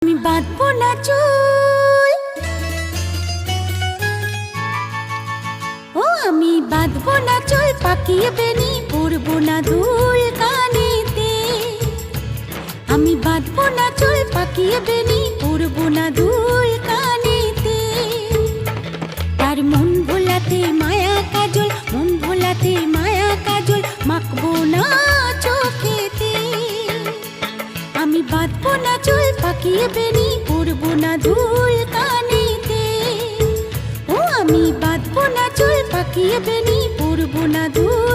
আমি বাঁধবো না চুল, ও আমি বাঁধবো না চুল, পাকিয়ে বেনি পরবো না দুল কানেতে। আমি বাঁধবো না চুল, পাকিয়ে বেনি পরবো না দুল কানেতে। তার মন ভোলাতে মায়া কাজল, মন ভোলাতে মায়া কাজল মাখবো না চোখেতে। আমি বাঁধবো না চুল, পাকিয়ে বেনি পরবো না দুল কানেতে। ও আমি বাঁধবো না চুল, পাকিয়ে বেনি পরবো না দুল